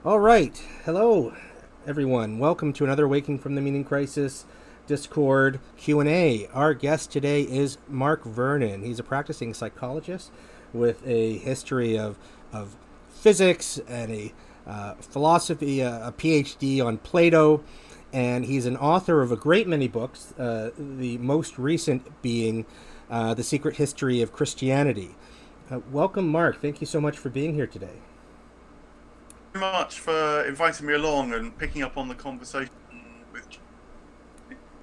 All right. Hello, everyone. Welcome to another Waking from the Meaning Crisis Discord Q&A. Our guest today is Mark Vernon. He's a practicing psychologist with a history of physics and a philosophy, a PhD on Plato, and he's an author of a great many books, the most recent being The Secret History of Christianity. Welcome, Mark. Thank you so much for being here today. Very much for inviting me along and picking up on the conversation with.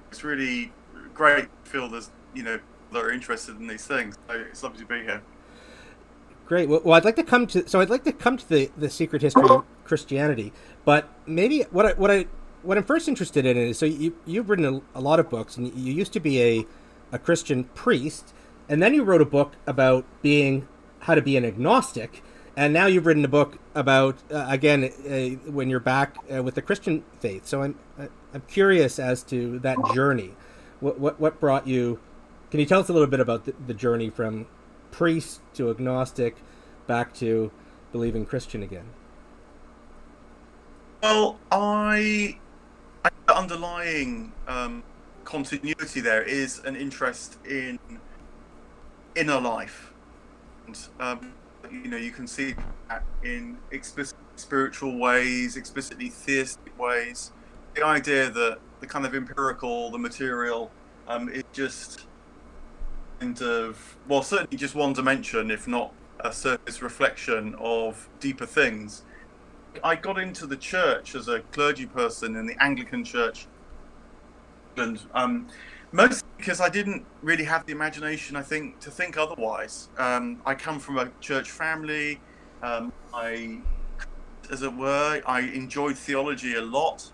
It's really great to feel there's that are interested in these things. So it's lovely to be here. Great. Well, I'd like to come to the secret history of Christianity, but maybe what I'm first interested in is you've written a lot of books, and you used to be a Christian priest, and then you wrote a book about being how to be an agnostic, and now you've written a book about again when you're back with the Christian faith. So I'm curious as to that journey. What brought you? Can you tell us a little bit about the journey from priest to agnostic back to believing Christian again? Well, I underlying continuity there is an interest in inner life, and you can see that in explicit spiritual ways, explicitly theistic ways. The idea that the kind of empirical, the material, is just kind of, well, certainly just one dimension, if not a surface reflection of deeper things. I got into the church as a clergy person in the Anglican Church, and mostly because I didn't really have the imagination, I think, to think otherwise. I come from a church family. I, as it were, I enjoyed theology a lot,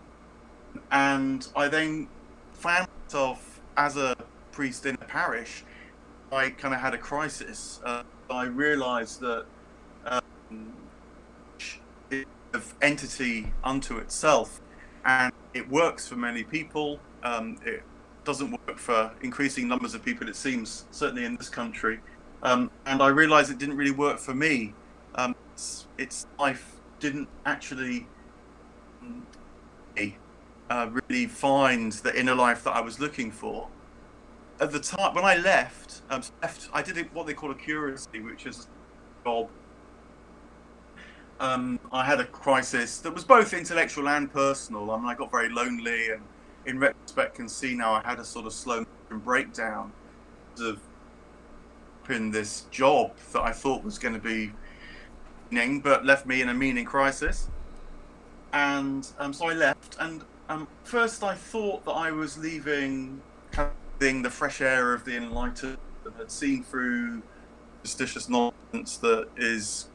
and I then found myself as a priest in a parish. I kind of had a crisis. I realised that um, of entity unto itself, and it works for many people. It doesn't work for increasing numbers of people, it seems, certainly in this country. And I realised it didn't really work for me. Its life didn't actually really find the inner life that I was looking for. At the time when I left, I did what they call a curacy, which is a job. I had a crisis that was both intellectual and personal. I mean, I got very lonely, and in retrospect, can see now I had a sort of slow breakdown of in this job that I thought was going to be meaning, but left me in a meaning crisis. And so I left. And first, I thought that I was leaving, kind of the fresh air of the enlightened, and had seen through superstitious nonsense that is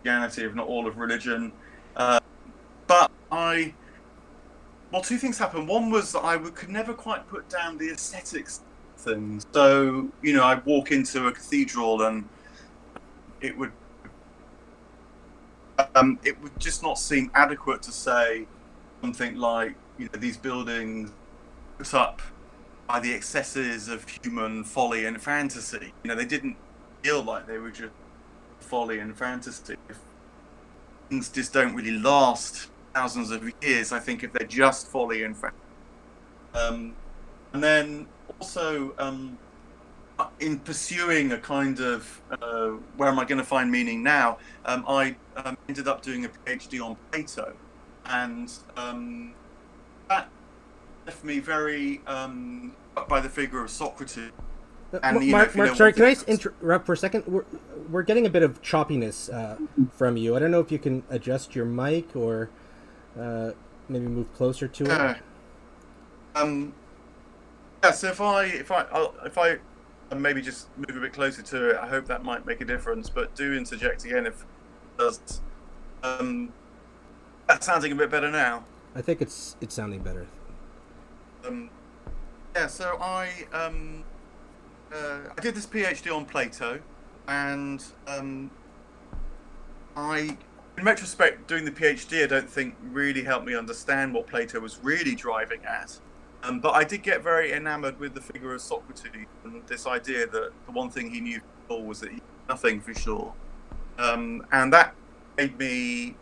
Christianity, if not all of religion. But two things happened. One was that could never quite put down the aesthetics things. So, I'd walk into a cathedral, and it would just not seem adequate to say something like, these buildings put up by the excesses of human folly and fantasy. They didn't feel like they were just folly and fantasy. Things just don't really last thousands of years, I think, if they're just folly and fantasy. And then also, in pursuing a kind of where am I going to find meaning now, I ended up doing a PhD on Plato, and that left me very by the figure of Socrates. And Mark, sorry, can I interrupt for a second? We're getting a bit of choppiness from you. I don't know if you can adjust your mic or maybe move closer to it. Yeah. So if I maybe just move a bit closer to it, I hope that might make a difference. But do interject again if it does. That's sounding a bit better now. I think it's sounding better. Yeah. So I did this PhD on Plato, and in retrospect, doing the PhD, I don't think really helped me understand what Plato was really driving at. But I did get very enamored with the figure of Socrates, and this idea that the one thing he knew for sure was that he knew nothing for sure. And that made me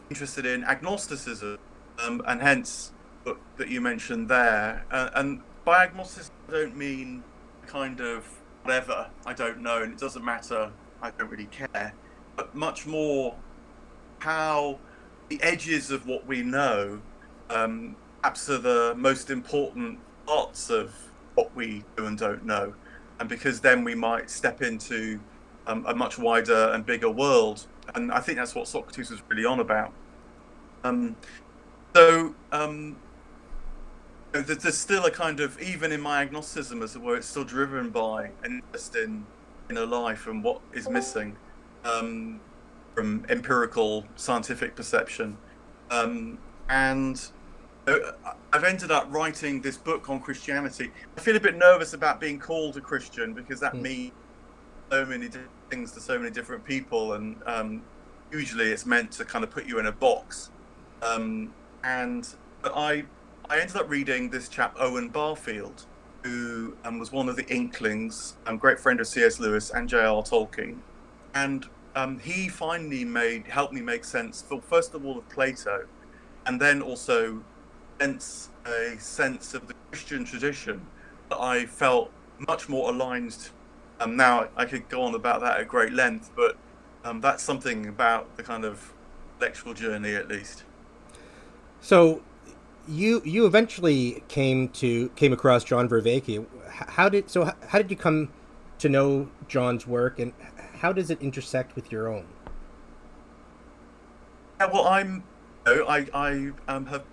interested in agnosticism, and hence the book that you mentioned there. And by agnosticism, I don't mean kind of whatever, I don't know, and it doesn't matter, I don't really care, but much more how the edges of what we know perhaps are the most important parts of what we do and don't know. And because then we might step into a much wider and bigger world. And I think that's what Socrates was really on about. Um, so there's still a kind of, even in my agnosticism, as it were, it's still driven by an interest in inner life and what is missing from empirical scientific perception. And I've ended up writing this book on Christianity. I feel a bit nervous about being called a Christian because that means so many different things to so many different people, and usually it's meant to kind of put you in a box. But I ended up reading this chap Owen Barfield, who was one of the Inklings, great friend of C.S. Lewis and J.R. Tolkien, and he finally helped me make sense, first of all, of Plato, and then also a sense of the Christian tradition that I felt much more aligned to. Now I could go on about that at great length, but that's something about the kind of intellectual journey, at least. So you eventually came across John Vervaeke. How did you come to know John's work, and how does it intersect with your own? Yeah, well, I have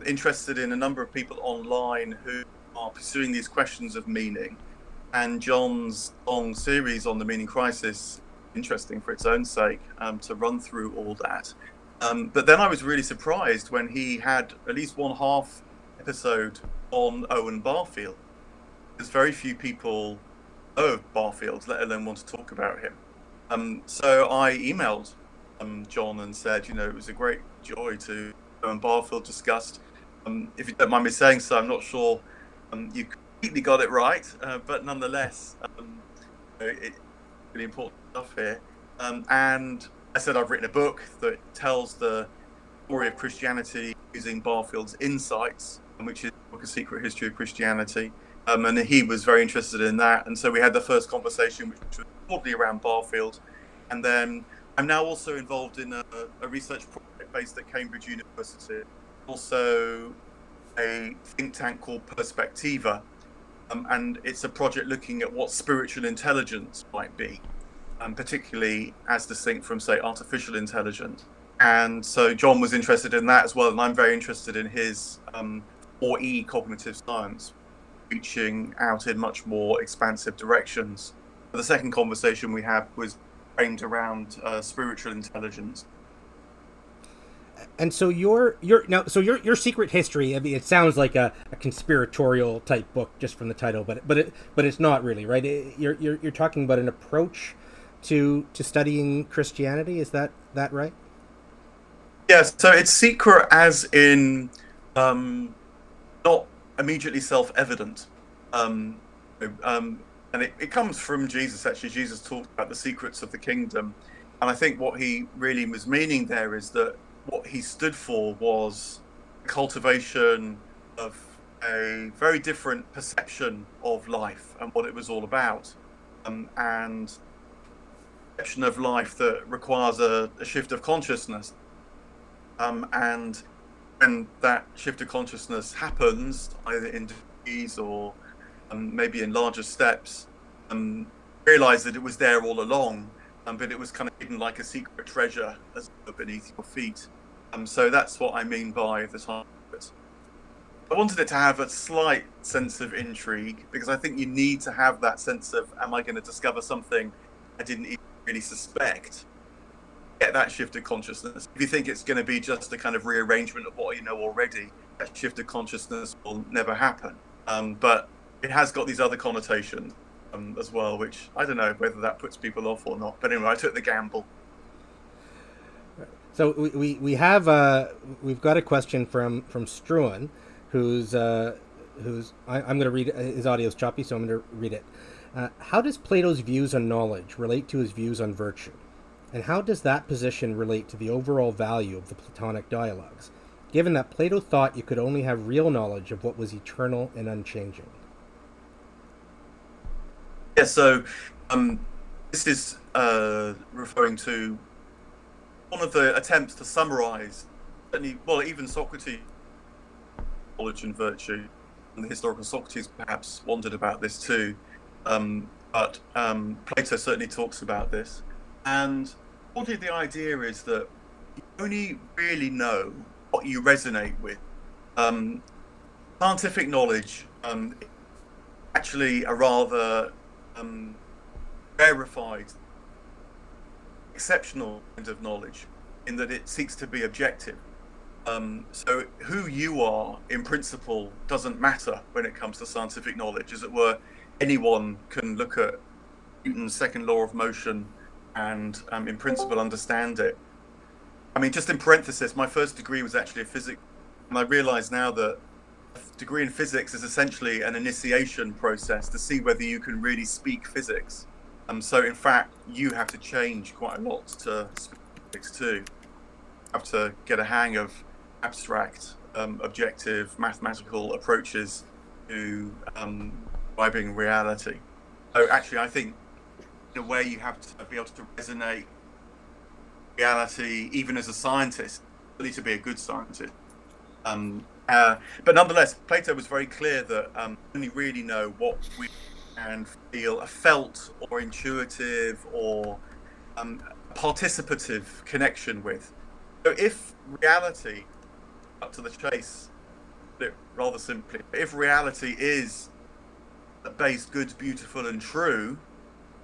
interested in a number of people online who are pursuing these questions of meaning, and John's long series on the meaning crisis, interesting for its own sake, to run through all that. But then I was really surprised when he had at least one half episode on Owen Barfield. There's very few people know of Barfield, let alone want to talk about him. So I emailed John and said, it was a great joy to Owen Barfield discussed. If you don't mind me saying so, I'm not sure you completely got it right, but nonetheless, it's really important stuff here. And I said I've written a book that tells the story of Christianity using Barfield's insights, which is a book, A Secret History of Christianity. And he was very interested in that. And so we had the first conversation, which was probably around Barfield. And then I'm now also involved in a research project based at Cambridge University, also a think tank called Perspectiva. And it's a project looking at what spiritual intelligence might be, particularly as distinct from, say, artificial intelligence. And so John was interested in that as well. And I'm very interested in his 4E cognitive science, reaching out in much more expansive directions. The second conversation we had was aimed around spiritual intelligence. And so your Secret History. I mean, it sounds like a conspiratorial type book just from the title, but it's not really, right? You're talking about an approach to studying Christianity. Is that right? Yes. So it's secret, as in not immediately self-evident. And it comes from Jesus, actually. Jesus talked about the secrets of the kingdom. And I think what he really was meaning there is that what he stood for was the cultivation of a very different perception of life and what it was all about. And perception of life that requires a shift of consciousness. And when that shift of consciousness happens, either in degrees or maybe in larger steps, realize that it was there all along, but it was kind of hidden like a secret treasure as beneath your feet. So that's what I mean by the title of it. I wanted it to have a slight sense of intrigue, because I think you need to have that sense of, am I going to discover something I didn't even really suspect? Get that shift of consciousness. If you think it's going to be just a kind of rearrangement of what you know already, that shift of consciousness will never happen. But it has got these other connotations as well, which I don't know whether that puts people off or not. But anyway, I took the gamble. So we've got a question from Struan, who's I'm going to read his audio's choppy, so I'm going to read it. How does Plato's views on knowledge relate to his views on virtue? And how does that position relate to the overall value of the Platonic dialogues, given that Plato thought you could only have real knowledge of what was eternal and unchanging? Yeah, so this is referring to one of the attempts to summarize, certainly, well, even Socrates' knowledge and virtue, and the historical Socrates perhaps wondered about this too. But Plato certainly talks about this. And probably the idea is that you only really know what you resonate with. Um, Scientific knowledge actually a rather rarefied, exceptional kind of knowledge in that it seeks to be objective. So who you are in principle doesn't matter when it comes to scientific knowledge. As it were, anyone can look at Newton's second law of motion and in principle understand it. I mean, just in parenthesis, my first degree was actually a physics, and I realize now that a degree in physics is essentially an initiation process to see whether you can really speak physics. So in fact, you have to change quite a lot to speak physics too. You have to get a hang of abstract, objective, mathematical approaches to describing reality. So actually, I think in a way you have to be able to resonate reality, even as a scientist, really to be a good scientist. But nonetheless, Plato was very clear that only really know what we can feel a felt or intuitive or participative connection with. So if reality, up to the chase, rather simply, if reality is based, good, beautiful, and true,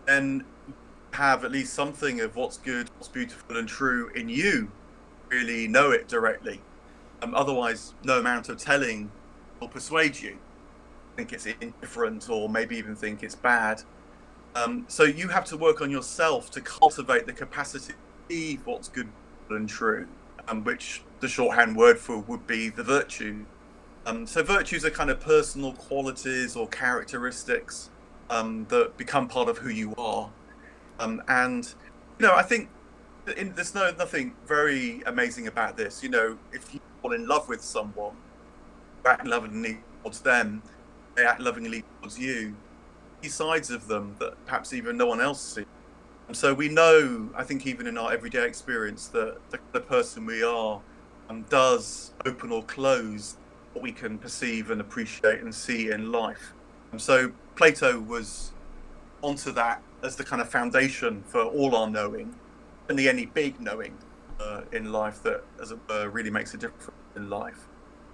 then you have at least something of what's good, what's beautiful, and true in you. Really know it directly. Otherwise, no amount of telling will persuade you. Think it's indifferent, or maybe even think it's bad. So you have to work on yourself to cultivate the capacity to see what's good and true, which the shorthand word for would be the virtue. So virtues are kind of personal qualities or characteristics that become part of who you are. And I think there's nothing very amazing about this. If you fall in love with someone, you act lovingly towards them, they act lovingly towards you. These sides of them that perhaps even no one else sees. And so we know, I think, even in our everyday experience, that the person we are does open or close what we can perceive and appreciate and see in life. And so Plato was onto that as the kind of foundation for all our knowing, only any big knowing in life that, as it were, really makes a difference in life.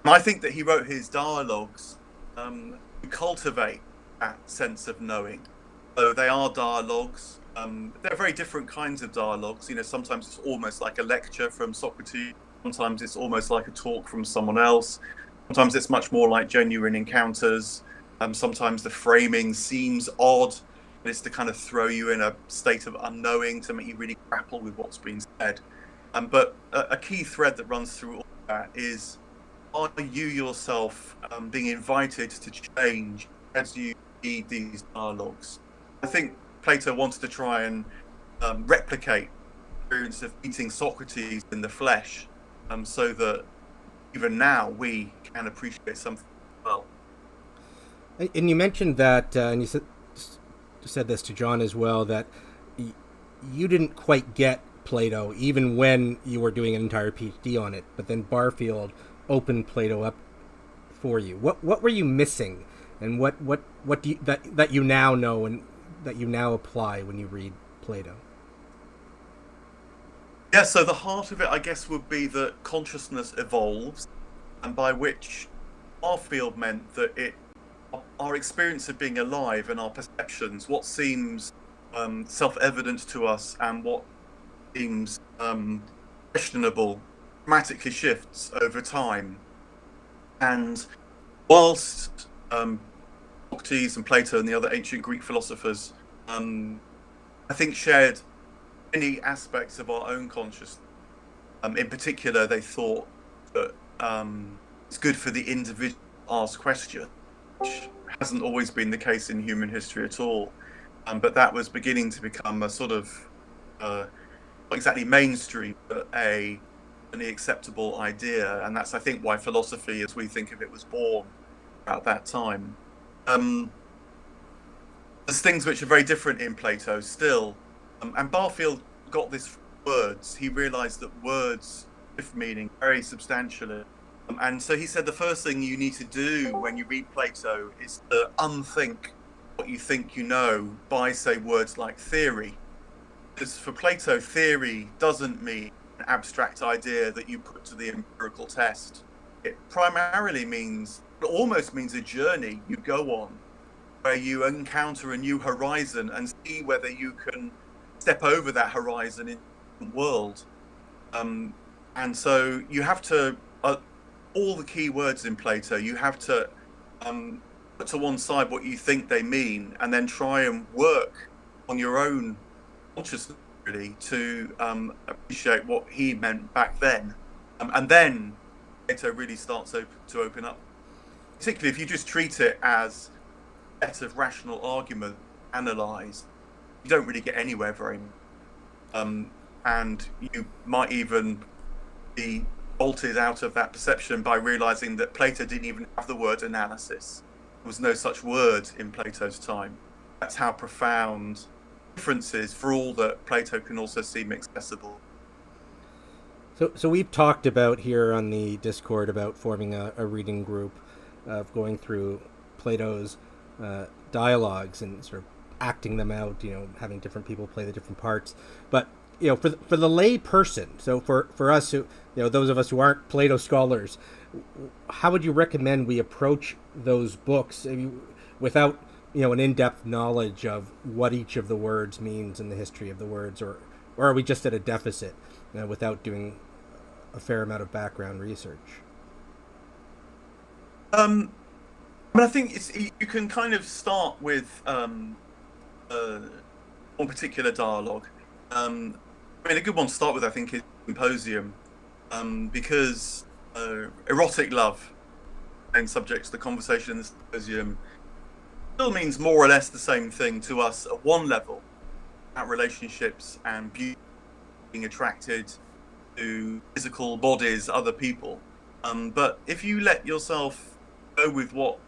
And I think that he wrote his dialogues to cultivate that sense of knowing. So they are dialogues. They're very different kinds of dialogues. Sometimes it's almost like a lecture from Socrates. Sometimes it's almost like a talk from someone else. Sometimes it's much more like genuine encounters. Sometimes the framing seems odd, but it's to kind of throw you in a state of unknowing, to make you really grapple with what's being said. But a key thread that runs through all that is, are you yourself being invited to change as you read these dialogues? I think Plato wanted to try and replicate the experience of meeting Socrates in the flesh, so that even now we can appreciate something well. And you mentioned that, and you said this to John as well, that you didn't quite get Plato even when you were doing an entire PhD on it, but then Barfield opened Plato up for you. What were you missing, and what do you, that you now know and that you now apply when you read Plato? Yeah, so the heart of it, I guess, would be that consciousness evolves, and by which Barfield meant that our experience of being alive and our perceptions, what seems self-evident to us and what seems questionable, dramatically shifts over time. And whilst Socrates and Plato and the other ancient Greek philosophers, I think, shared many aspects of our own consciousness. In particular, they thought that it's good for the individual to ask questions, which hasn't always been the case in human history at all. But that was beginning to become a sort of not exactly mainstream, but an acceptable idea, and that's, I think, why philosophy, as we think of it, was born at that time. There's things which are very different in Plato still, and Barfield got this from words. He realised that words shift meaning very substantially, and so he said the first thing you need to do when you read Plato is to unthink what you think you know by, say, words like theory. Because for Plato, theory doesn't mean an abstract idea that you put to the empirical test. It primarily means, it almost means a journey you go on where you encounter a new horizon and see whether you can step over that horizon in the world. And so you have to, all the key words in Plato, you have to put to one side what you think they mean and then try and work on your own consciousness, really, to appreciate what he meant back then. And then Plato really starts to open up, particularly if you just treat it as a set of rational argument analysed. You don't really get anywhere very much. And you might even be bolted out of that perception by realising that Plato didn't even have the word analysis. There was no such word in Plato's time. That's how profound differences, for all that Plato can also seem accessible. So we've talked about here on the Discord about forming a reading group of going through Plato's dialogues and sort of acting them out, having different people play the different parts. But, for the lay person, so for us who, those of us who aren't Plato scholars, how would you recommend we approach those books without an in-depth knowledge of what each of the words means in the history of the words, or are we just at a deficit without doing a fair amount of background research? I think you can kind of start with one particular dialogue. A good one to start with, I think, is Symposium, because erotic love and subjects to the conversation in the Symposium still means more or less the same thing to us at one level, about relationships and beauty, being attracted to physical bodies, other people. But if you let yourself go with what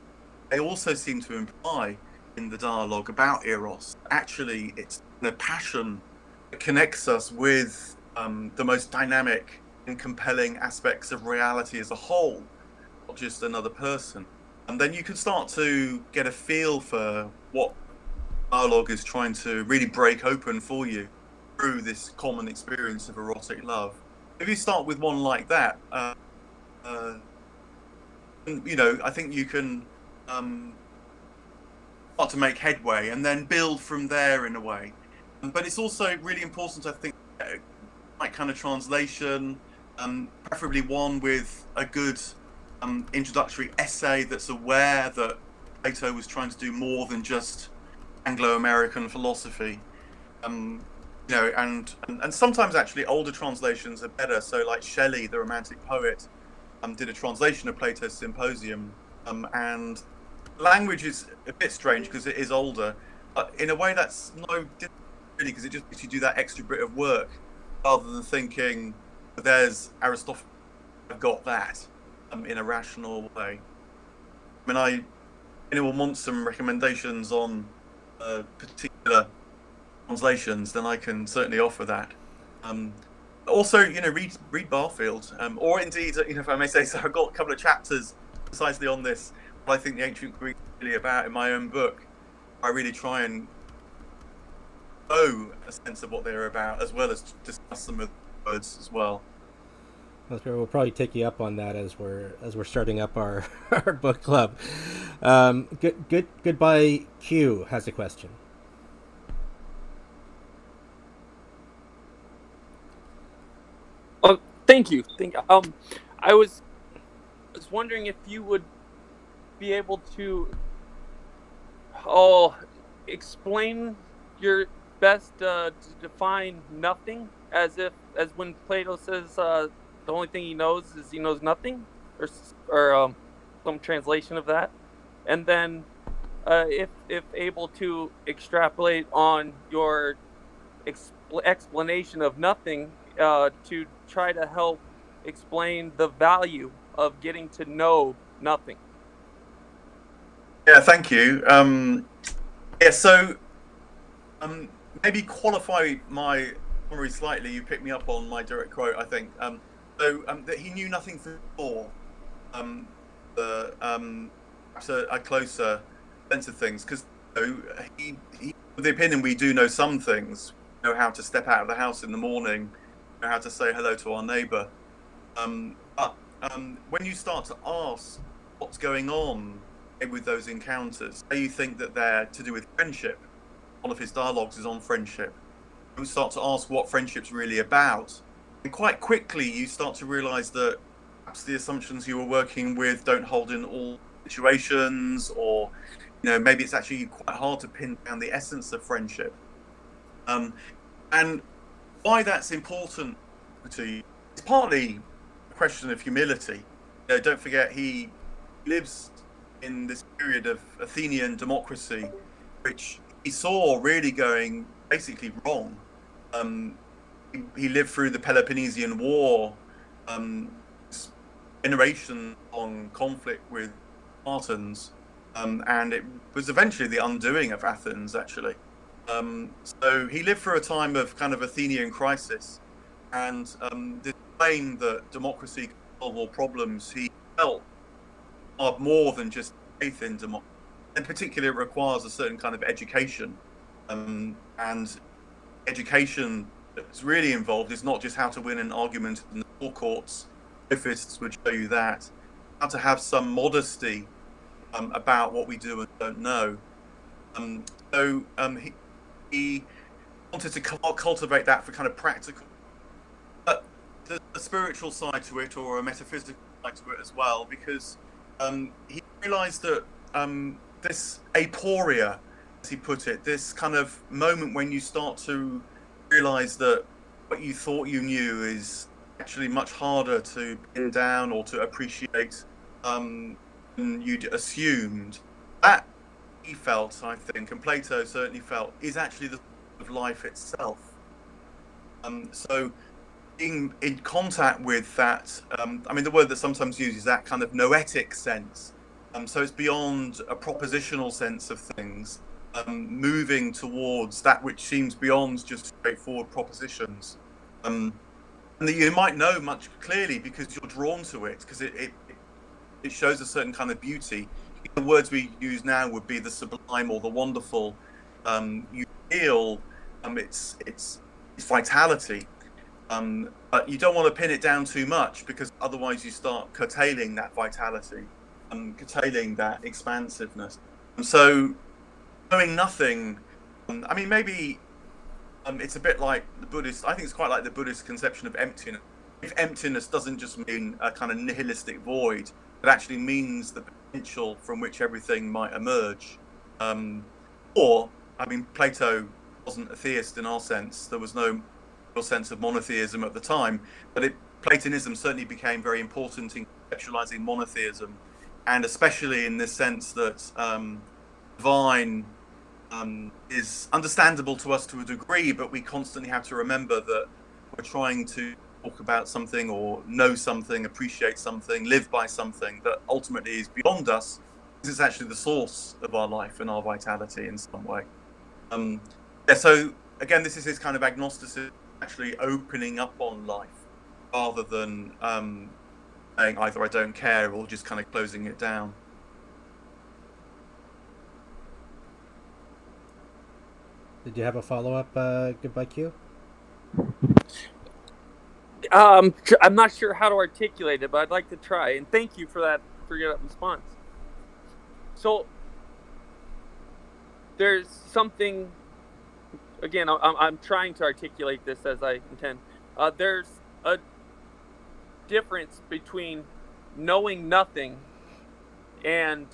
they also seem to imply in the dialogue about eros, actually it's the passion that connects us with the most dynamic and compelling aspects of reality as a whole, not just another person. And then you can start to get a feel for what dialogue is trying to really break open for you through this common experience of erotic love. If you start with one like that, I think you can start to make headway and then build from there in a way. But it's also really important, I think, like kind of translation, preferably one with a good introductory essay that's aware that Plato was trying to do more than just Anglo-American philosophy. And sometimes actually older translations are better. So like Shelley, the Romantic poet, did a translation of Plato's Symposium, and language is a bit strange because it is older, but in a way that's no different really, because it just makes you do that extra bit of work rather than thinking, there's Aristotle, I've got that, in a rational way. Anyone wants some recommendations on particular translations, then I can certainly offer that. Also, read Barfield, or indeed, if I may say so, I've got a couple of chapters precisely on this, what I think the ancient Greek is really about in my own book. I really try and know a sense of what they're about, as well as discuss some of the words as well. We'll probably take you up on that as we're starting up our book club. Goodbye Q has a question. Thank you. I was wondering if you would be able to explain your best to define nothing, as when Plato says the only thing he knows is he knows nothing, or some translation of that, and then if able to extrapolate on your explanation of nothing to try to help explain the value of getting to know nothing. Yeah, thank you. So maybe qualify my summary slightly. You picked me up on my direct quote, I think. That he knew nothing before perhaps a closer sense of things, because he, with the opinion we do know some things. We know how to step out of the house in the morning, know how to say hello to our neighbour. But when you start to ask what's going on with those encounters, say you think that they're to do with friendship, one of his dialogues is on friendship. You start to ask what friendship's really about, and quite quickly you start to realise that perhaps the assumptions you were working with don't hold in all situations, or maybe it's actually quite hard to pin down the essence of friendship. And why that's important to you is partly a question of humility. Don't forget, he lives in this period of Athenian democracy, which he saw really going basically wrong. He lived through the Peloponnesian War, generation-long conflict with Spartans, and it was eventually the undoing of Athens, actually. So he lived through a time of kind of Athenian crisis, and this claim that democracy can solve all problems, he felt are more than just faith in democracy. In particular, it requires a certain kind of education, and education that's really involved is not just how to win an argument in the law courts. Sophists would show you that. How to have some modesty about what we do and don't know. He wanted to cultivate that for kind of practical, but the spiritual side to it, or a metaphysical side to it as well, because he realised that this aporia, as he put it, this kind of moment when you start to realise that what you thought you knew is actually much harder to pin down or to appreciate than you'd assumed. That he felt, I think, and Plato certainly felt, is actually the of life itself. So being in contact with that, the word that sometimes uses that kind of noetic sense. So it's beyond a propositional sense of things, moving towards that which seems beyond just straightforward propositions. And that you might know much clearly because you're drawn to it, because it shows a certain kind of beauty. The words we use now would be the sublime or the wonderful. You feel its vitality, but you don't want to pin it down too much, because otherwise you start curtailing that vitality, curtailing that expansiveness. And so knowing nothing, maybe it's a bit like the Buddhist. I think it's quite like the Buddhist conception of emptiness. If emptiness doesn't just mean a kind of nihilistic void, it actually means the potential from which everything might emerge. Plato wasn't a theist in our sense. There was no real sense of monotheism at the time, but Platonism certainly became very important in conceptualizing monotheism, and especially in this sense that divine is understandable to us to a degree, but we constantly have to remember that we're trying to talk about something or know something, appreciate something, live by something that ultimately is beyond us, because it's actually the source of our life and our vitality in some way. So again, this is his kind of agnosticism, actually opening up on life, rather than saying either I don't care or just kind of closing it down. Did you have a follow-up, Goodbye Q? I'm not sure how to articulate it, but I'd like to try. And thank you for your response. So there's something. Again, I'm trying to articulate this as I intend. There's a difference between knowing nothing and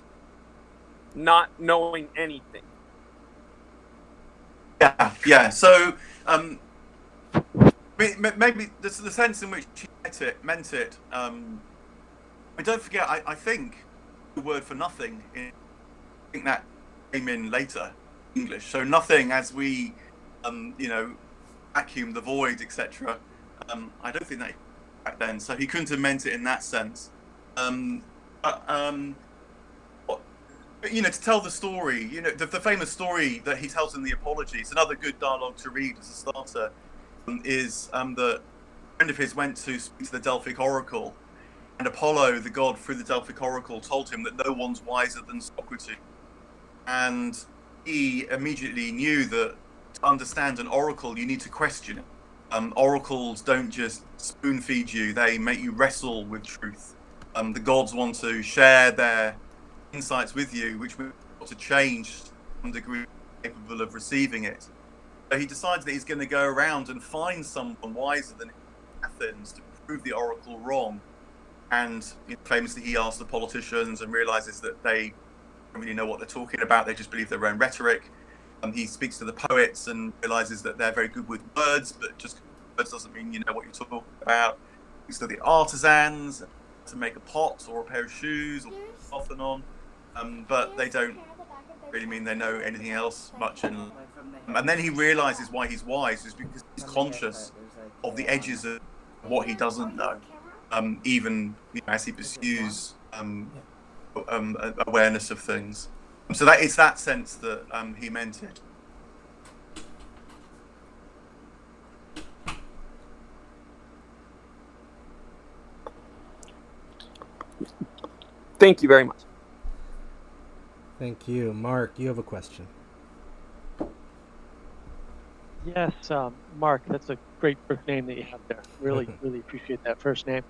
not knowing anything. Yeah. So maybe the sense in which he meant it. Don't forget, I think the word for nothing, I think that came in later English. So nothing, as we vacuum, the void, etc. I don't think that back then, so he couldn't have meant it in that sense. But, to tell the story, the famous story that he tells in the Apology, it's another good dialogue to read as a starter, is that a friend of his went to speak to the Delphic oracle, and Apollo, the god, through the Delphic oracle, told him that no one's wiser than Socrates. And he immediately knew that to understand an oracle, you need to question it. Oracles don't just spoon feed you, they make you wrestle with truth. The gods want to share their insights with you, which will to change to some degree capable of receiving it. So he decides that he's going to go around and find someone wiser than Athens to prove the oracle wrong. And famously, he asks the politicians and realizes that they don't really know what they're talking about. They just believe their own rhetoric. He speaks to the poets and realizes that they're very good with words, but just words doesn't mean you know what you're talking about. He speaks to the artisans to make a pot or a pair of shoes or off and on, but they don't really mean they know anything else much. And then he realizes why he's wise is because he's conscious of the edges of what he doesn't know, even as he pursues awareness of things. So that it's that sense that he meant it. Thank you very much. Thank you. Mark, you have a question. Yes, Mark, that's a great first name that you have there. Really appreciate that first name.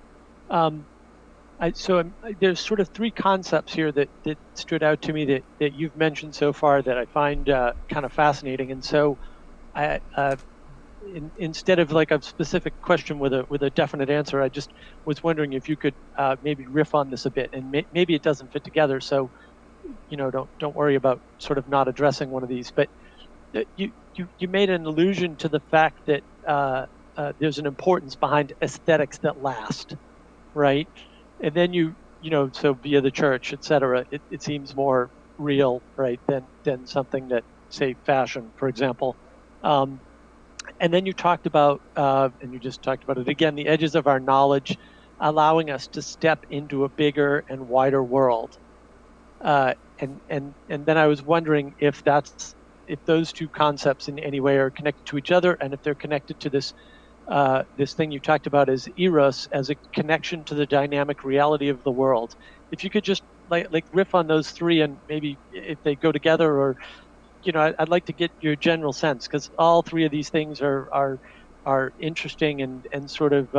There's sort of three concepts here that stood out to me that you've mentioned so far that I find kind of fascinating. And so instead of like a specific question with a definite answer, I just was wondering if you could maybe riff on this a bit, and maybe it doesn't fit together. So, don't worry about sort of not addressing one of these, but you made an allusion to the fact that there's an importance behind aesthetics that last, right? And then so via the church, et cetera, it seems more real, right, than something that, say, fashion, for example. And then you talked about, and you just talked about it again, the edges of our knowledge, allowing us to step into a bigger and wider world. And then I was wondering if those two concepts in any way are connected to each other, and if they're connected to this thing you talked about as eros, as a connection to the dynamic reality of the world. If you could just like riff on those three, and maybe if they go together, or I'd like to get your general sense, because all three of these things are interesting and sort of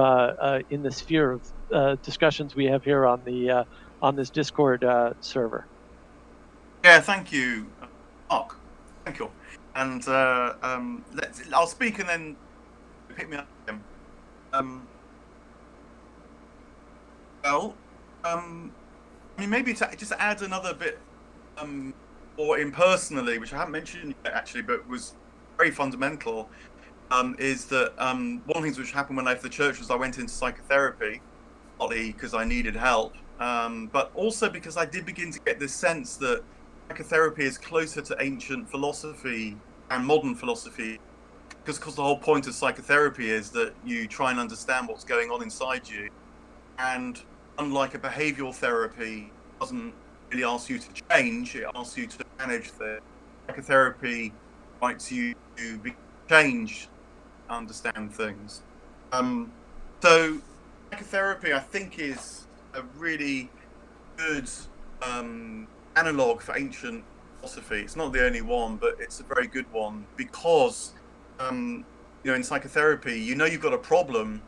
in the sphere of discussions we have here on this Discord server. Yeah, thank you, Mark. Thank you. And I'll speak and then pick me up again. Maybe to just add another bit or impersonally, which I haven't mentioned yet actually, but was very fundamental, is that one of the things which happened when I left the church was I went into psychotherapy, partly because I needed help, but also because I did begin to get this sense that psychotherapy is closer to ancient philosophy and modern philosophy, because the whole point of psychotherapy is that you try and understand what's going on inside you, and unlike a behavioral therapy, it doesn't really ask you to change, it asks you to manage the psychotherapy, invites you to change, understand things. So psychotherapy, I think, is a really good analog for ancient philosophy. It's not the only one, but it's a very good one, because in psychotherapy, you've got a problem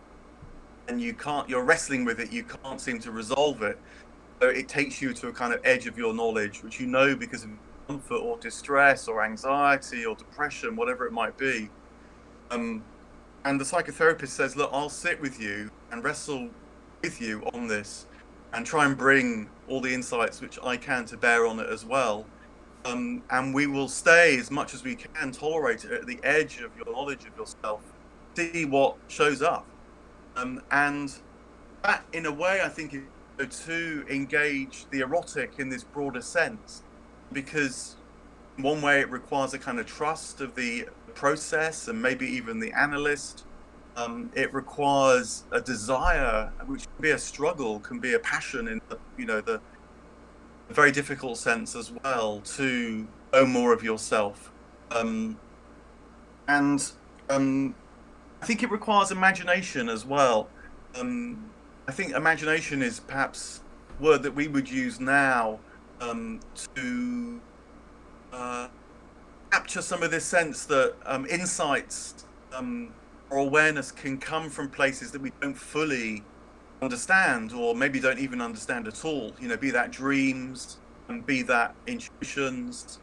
and you're wrestling with it, you can't seem to resolve it. So it takes you to a kind of edge of your knowledge, which because of comfort or distress or anxiety or depression, whatever it might be. And the psychotherapist says, look, I'll sit with you and wrestle with you on this and try and bring all the insights which I can to bear on it as well. And we will stay as much as we can, tolerate it at the edge of your knowledge of yourself, see what shows up. And that, in a way, I think, is to engage the erotic in this broader sense, because in one way it requires a kind of trust of the process and maybe even the analyst. It requires a desire, which can be a struggle, can be a passion in the very difficult sense as well, to know more of yourself. And I think it requires imagination as well. I think imagination is perhaps a word that we would use now to capture some of this sense that insights or awareness can come from places that we don't fully understand, or maybe don't even understand at all. Be that dreams, and be that intuitions,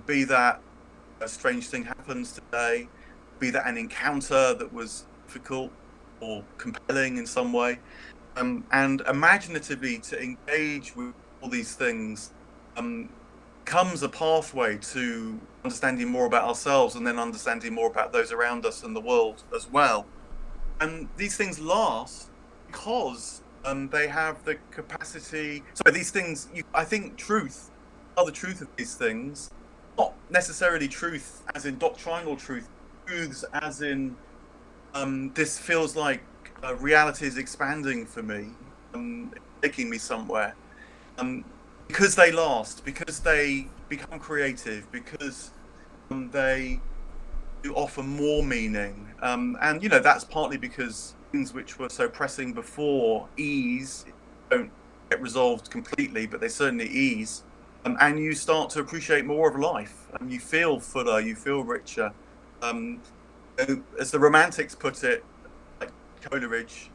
be that a strange thing happens today, be that an encounter that was difficult or compelling in some way, and imaginatively to engage with all these things comes a pathway to understanding more about ourselves, and then understanding more about those around us and the world as well. And these things last because they have the capacity. So these things, I think, truth are the truth of these things, not necessarily truth as in doctrinal truth, truths as in this feels like reality is expanding for me, taking me somewhere. Because they last, because they become creative, because they do offer more meaning. And that's partly because things which were so pressing before don't get resolved completely, but they certainly ease. And you start to appreciate more of life, and you feel fuller, you feel richer. As the Romantics put it, like Coleridge,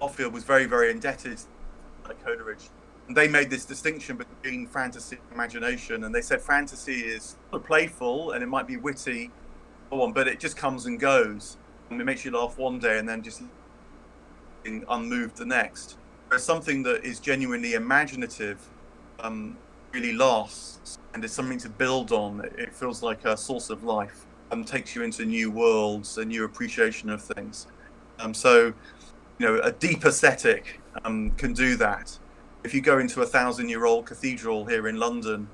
Barfield was very, very indebted to Coleridge. And they made this distinction between fantasy and imagination, and they said fantasy is playful and it might be witty, but it just comes and goes. And it makes you laugh one day and then just unmoved the next. Whereas something that is genuinely imaginative really lasts, and it's something to build on. It feels like a source of life and takes you into new worlds, a new appreciation of things. So a deep ascetic can do that. If you go into a 1,000-year-old cathedral here in London,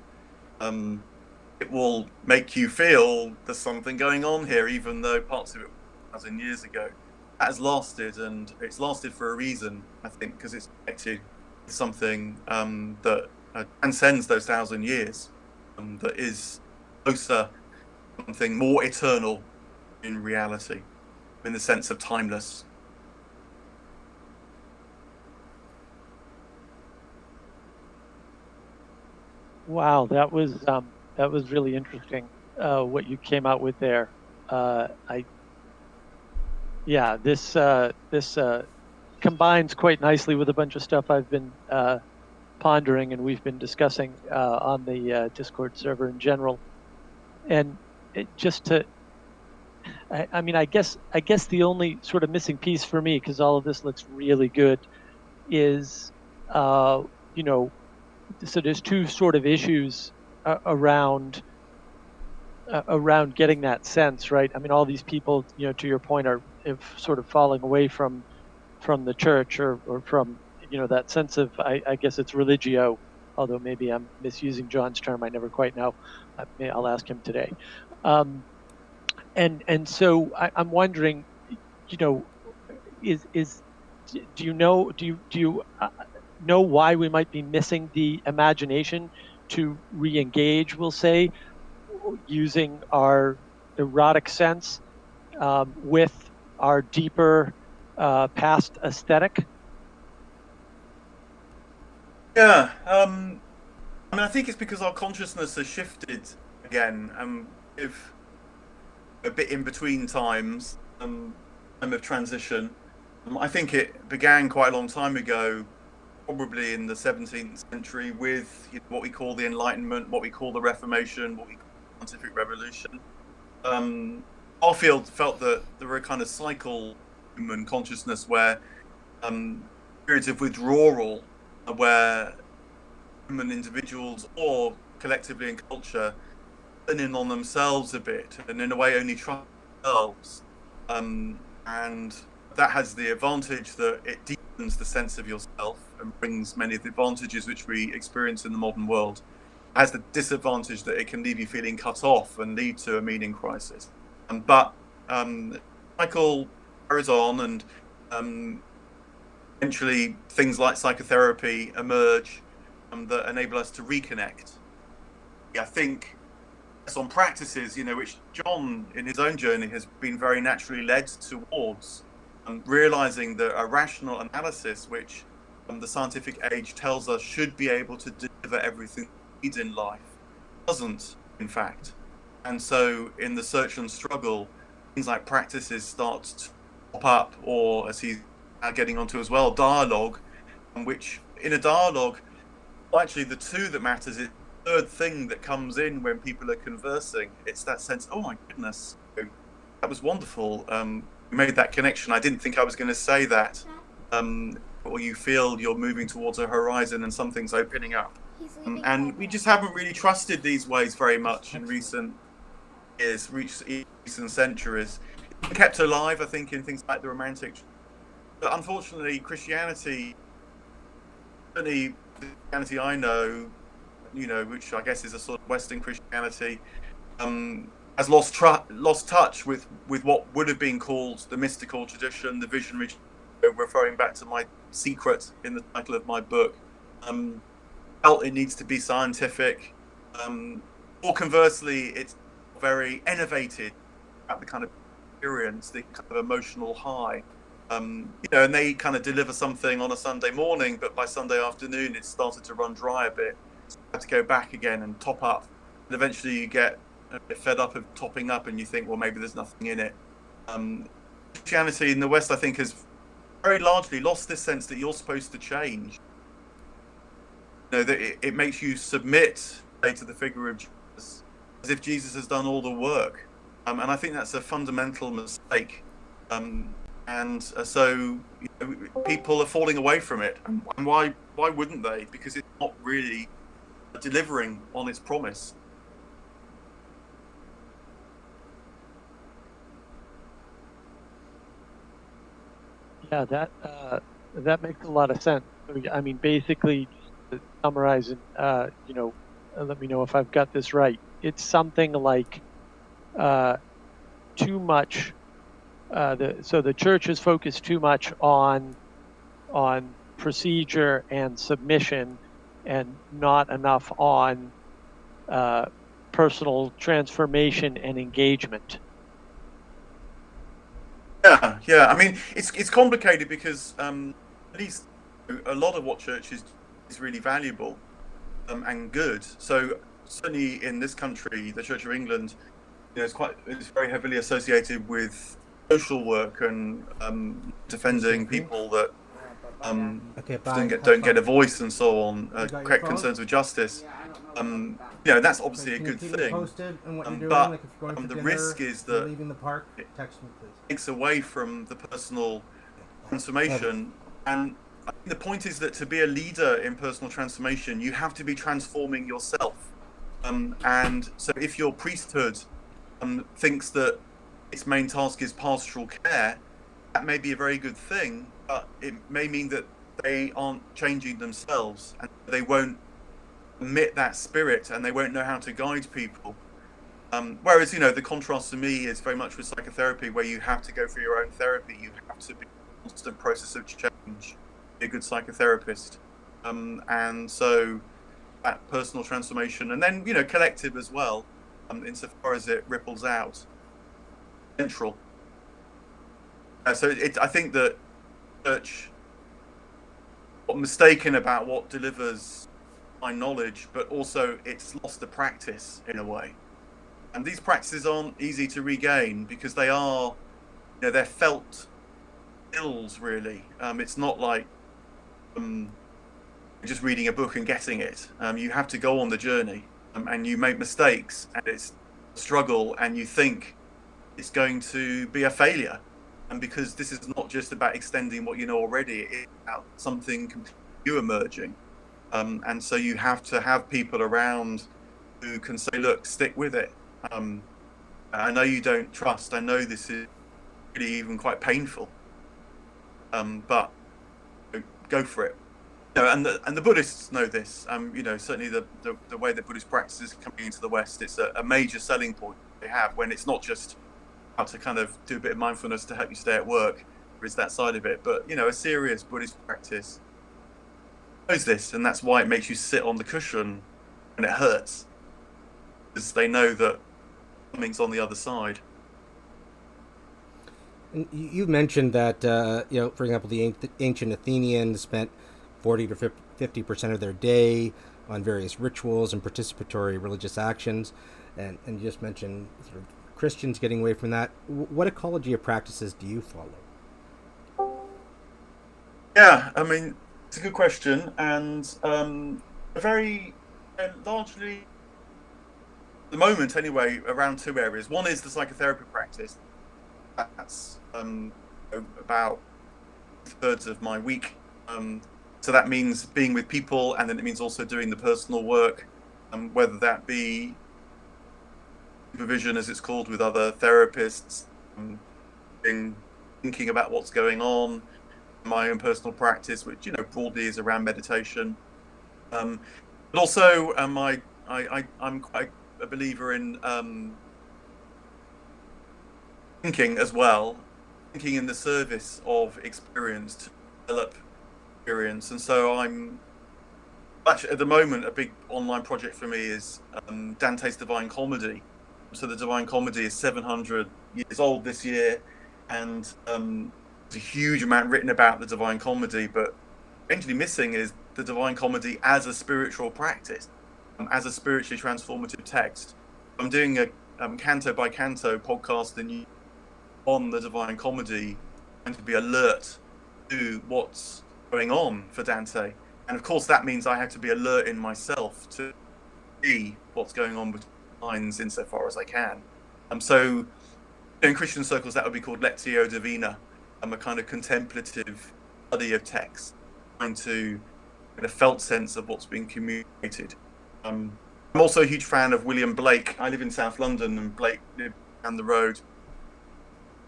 it will make you feel there's something going on here, even though parts of it were 1,000 years ago. That has lasted, and it's lasted for a reason, I think, because it's connected with something that transcends those 1,000 years, that is closer, something more eternal in reality, in the sense of timeless. Wow, that was really interesting. What you came out with there. This combines quite nicely with a bunch of stuff I've been pondering and we've been discussing on the Discord server in general. And I guess the only sort of missing piece for me, because all of this looks really good, is so there's two sort of issues around getting that sense, right? I mean, all these people, to your point, are sort of falling away from the church or from that sense of, I guess it's religio, although maybe I'm misusing John's term. I never quite know. I'll ask him today. And so I'm wondering, do you know why we might be missing the imagination to re-engage, we'll say, using our erotic sense with our deeper past aesthetic? Yeah, I think it's because our consciousness has shifted again, if a bit in between times, time of transition. I think it began quite a long time ago, probably in the 17th century, with what we call the Enlightenment, what we call the Reformation, what we call the Scientific Revolution. Barfield felt that there were a kind of cycle in human consciousness where periods of withdrawal, where human individuals or collectively in culture turn in on themselves a bit, and in a way only trust themselves. And that has the advantage that it deepens the sense of yourself and brings many of the advantages which we experience in the modern world. has the disadvantage that it can leave you feeling cut off and lead to a meaning crisis. But cycle carries on, and eventually things like psychotherapy emerge that enable us to reconnect. I think on practices, which John in his own journey has been very naturally led towards, realizing that a rational analysis, which the scientific age tells us should be able to deliver everything we need in life, doesn't, in fact. And so in the search and struggle, things like practices start to pop up, or as he's now getting onto as well, dialogue, which in a dialogue, actually the two that matters is the third thing that comes in when people are conversing. It's that sense, oh my goodness, that was wonderful. We made that connection. I didn't think I was going to say that. Or you feel you're moving towards a horizon and something's opening up. And we just haven't really trusted these ways very much in recent years, recent centuries. It's been kept alive, I think, in things like the Romantic. But unfortunately, Christianity, certainly the Christianity I know, which I guess is a sort of Western Christianity, has lost touch with what would have been called the mystical tradition, the visionary, referring back to my secret in the title of my book. Felt it needs to be scientific, or conversely, it's very innovated at the kind of experience, the kind of emotional high. And they kind of deliver something on a Sunday morning, but by Sunday afternoon, it's started to run dry a bit. So you have to go back again and top up. And eventually you get a bit fed up of topping up and you think, well, maybe there's nothing in it. Christianity in the West, I think, has very largely lost this sense that you're supposed to change. That it makes you submit, say, to the figure of Jesus, as if Jesus has done all the work. And I think that's a fundamental mistake. So people are falling away from it. And why wouldn't they? Because it's not really delivering on its promise. Yeah, that makes a lot of sense. I mean, basically, just to summarize it, let me know if I've got this right. It's something like too much. So the church is focused too much on procedure and submission, and not enough on personal transformation and engagement. Yeah. I mean, it's complicated because at least a lot of what church is really valuable and good. So certainly in this country, the Church of England, it's very heavily associated with social work and defending people that don't get a voice and so on, correct concerns with justice. That's obviously a good thing. But the risk is that it takes away from the personal transformation. And I think the point is that to be a leader in personal transformation, you have to be transforming yourself. And so if your priesthood thinks that its main task is pastoral care, that may be a very good thing, but it may mean that they aren't changing themselves and they won't admit that spirit and they won't know how to guide people. Whereas, the contrast to me is very much with psychotherapy, where you have to go through your own therapy. You have to be in a constant process of change, be a good psychotherapist. And so that personal transformation, and then, collective as well, insofar as it ripples out, central. So I think that church got mistaken about what delivers my knowledge, but also it's lost the practice in a way. And these practices aren't easy to regain because they are, they're felt ills, really. It's not like just reading a book and getting it. You have to go on the journey, and you make mistakes, and it's a struggle, and you think it's going to be a failure. And because this is not just about extending what you know already, it's about something completely new emerging. And so you have to have people around who can say, look, stick with it. I know you don't trust. I know this is really even quite painful. But go for it. And the Buddhists know this. Certainly the way that Buddhist practice is coming into the West, it's a major selling point they have, when it's not just how to kind of do a bit of mindfulness to help you stay at work. There is that side of it, but a serious Buddhist practice knows this, and that's why it makes you sit on the cushion when it hurts, because they know that something's on the other side. And you mentioned that for example, the ancient Athenians spent 40 to 50% of their day on various rituals and participatory religious actions, and you just mentioned sort of Christians getting away from that. What ecology of practices do you follow? Yeah, I mean, it's a good question, and very largely, at the moment anyway, around two areas. One is the psychotherapy practice. That's about 2/3 of my week. So that means being with people, and then it means also doing the personal work, whether that be supervision, as it's called, with other therapists, thinking about what's going on, my own personal practice, which broadly is around meditation, but also I'm quite a believer in thinking as well, thinking in the service of experience to develop experience. And so I'm actually, at the moment, a big online project for me is Dante's Divine Comedy. So the Divine Comedy is 700 years old this year, and there's a huge amount written about the Divine Comedy, but eventually missing is the Divine Comedy as a spiritual practice, as a spiritually transformative text. I'm doing a canto by canto podcast on the Divine Comedy, and to be alert to what's going on for Dante. And of course that means I have to be alert in myself to see what's going on between the lines insofar as I can. So in Christian circles that would be called Lectio Divina, a kind of contemplative study of text, trying to get a felt sense of what's being communicated. I'm also a huge fan of William Blake. I live in South London, and Blake lived down the road.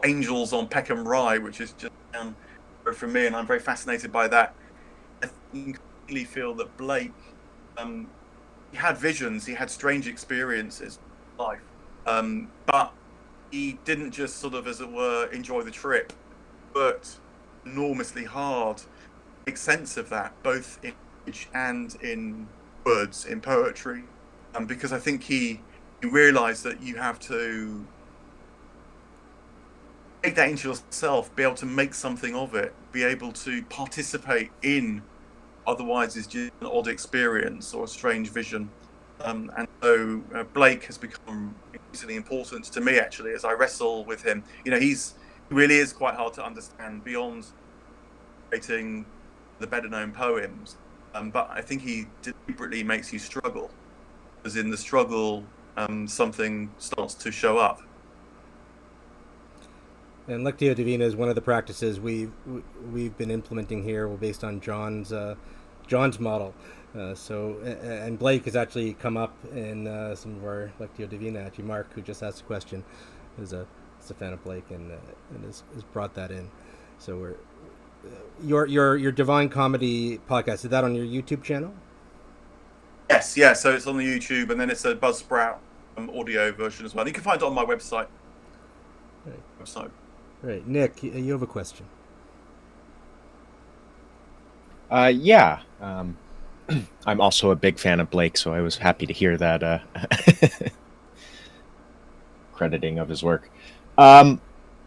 Angels on Peckham Rye, which is just down the road from me, and I'm very fascinated by that. I really feel that Blake, he had visions, he had strange experiences in life, but he didn't just sort of, as it were, enjoy the trip. He worked enormously hard to make sense of that, both in speech and in words, in poetry, because I think he realized that you have to take that into yourself, be able to make something of it, be able to participate in otherwise is just an odd experience or a strange vision. And so Blake has become increasingly important to me, actually, as I wrestle with him. He really is quite hard to understand beyond writing the better known poems, but I think he deliberately makes you struggle, because in the struggle something starts to show up. And Lectio Divina is one of the practices we've been implementing here, based on John's model. And Blake has actually come up in some of our Lectio Divina. Actually, Mark, who just asked a question, is a fan of Blake and has brought that in. So your Divine Comedy podcast, is that on your YouTube channel? Yes, yeah. So it's on the YouTube, and then it's a Buzzsprout audio version as well. You can find it on my website. Right. Right, Nick, you have a question. Yeah. I'm also a big fan of Blake, so I was happy to hear that crediting of his work.